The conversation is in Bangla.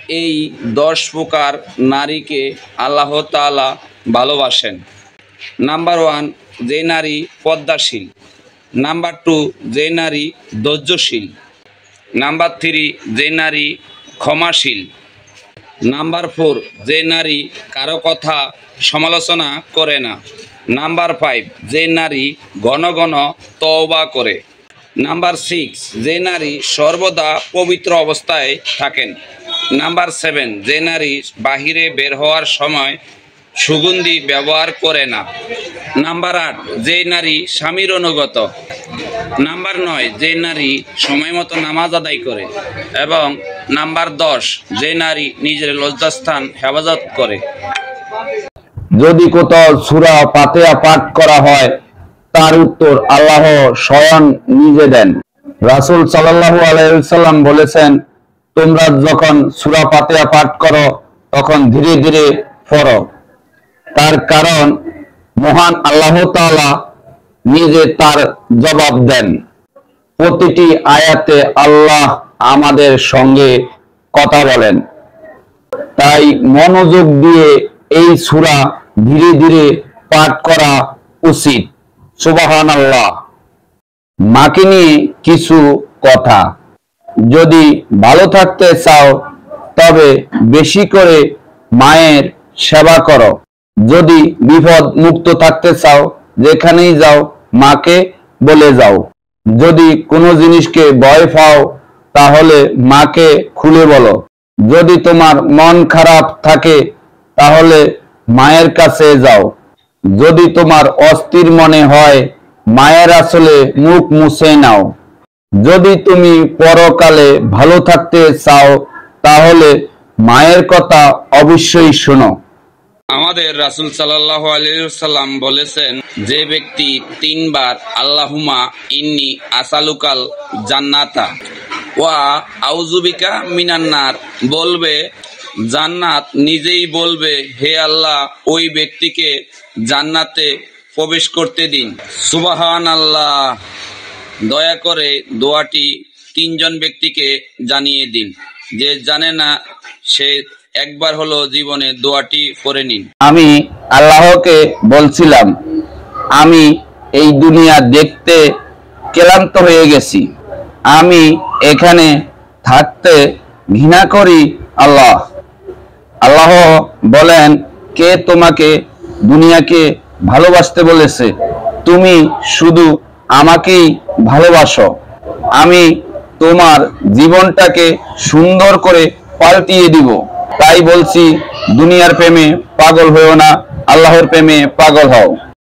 এই 10 প্রকার নারীকে আল্লাহ তাআলা ভালোবাসেন। নাম্বার 1, যে নারী পদ্মাশীল। নাম্বার 2, যে নারী ধৈর্যশীল। নাম্বার 3, যে নারী ক্ষমাশীল। নাম্বার 4, যে নারী কারো কথা সমালোচনা করে না। নাম্বার 5, যে নারী ঘন ঘন তওবা করে। নাম্বার 6, যে নারী সর্বদা পবিত্র অবস্থায় থাকেন। নাম্বার 7, যে নারী বাহিরে বের হওয়ার সময় সুগন্ধি ব্যবহার করে না। নাম্বার 8, যে নারী স্বামীর অনুগত। নাম্বার 9, যে নারী সময় মতো নামাজ আদায় করে। এবং নাম্বার 10, যে নারী নিজের লজ্জাস্থান হেফাজত করে। যদি কোথাও সূরা ফাতিহা পাঠ করা হয়, তার উত্তর আল্লাহ স্বয়ং নিজে দেন। রাসূল সাল্লাল্লাহু আলাইহি ওয়াসাল্লাম বলেছেন, তোমরা যখন সূরা ফাতিহা পাঠ করো তখন ধীরে ধীরে পড়ো। তার কারণ মহান আল্লাহ তাআলা নিজে তার জবাব দেন। প্রতিটি আয়াতে আল্লাহ আমাদের সঙ্গে কথা বলেন। তাই মনোযোগ দিয়ে এই সূরা ধীরে ধীরে পাঠ করা উচিত। সুবহানাল্লাহ। মাকে নিয়ে কিছু কথা। যদি ভালো থাকতে চাও তবে বেশি করে মায়ের সেবা করো। যদি বিপদ মুক্ত থাকতে চাও যেখানেই যাও মাকে বলে যাও। যদি কোনো জিনিসকে ভয় পাও তাহলে মাকে খুলে বলো। যদি তোমার মন খারাপ থাকে তাহলে মায়ের কাছে যাও। যদি তোমার অস্থির মনে হয় মায়ের আসলে মুখ মুছে নাও। যদি তুমি পরকালে ভালো থাকতে চাও তাহলে মায়ের কথা অবশ্যই শোনো। আমাদের রাসূল সাল্লাল্লাহু আলাইহি ওয়াসাল্লাম বলেছেন, যে ব্যক্তি 3 বার আল্লাহুম্মা ইন্নী আসালুকাল জান্নাতা ওয়া আউযুবিকা মিনান নার বলবে, জান্নাত নিজেই বলবে, হে আল্লাহ, ওই ব্যক্তিকে জান্নাতে প্রবেশ করতে দিন। সুবহানাল্লাহ। দয়া করে দোয়াটি 3 জন ব্যক্তিকে জানিয়ে দিন। যে জানে না সে একবার হলো জীবনে দোয়াটি পড়ে নিন। আমি আল্লাহকে বলছিলাম, আমি এই দুনিয়া দেখতে ক্লান্ত হয়ে গেছি। আমি এখানে থাকতে ঘৃণা করি। আল্লাহ বলেন, কে তোমাকে দুনিয়াকে ভালোবাসতে বলেছে? তুমি শুধু আমাকেই ভালোবাসো। আমি তোমার জীবনটাকে সুন্দর করে পাল্টিয়ে দিব। তাই বলছি, দুনিয়ার প্রেমে পাগল হও না, আল্লাহর প্রেমে পাগল হও।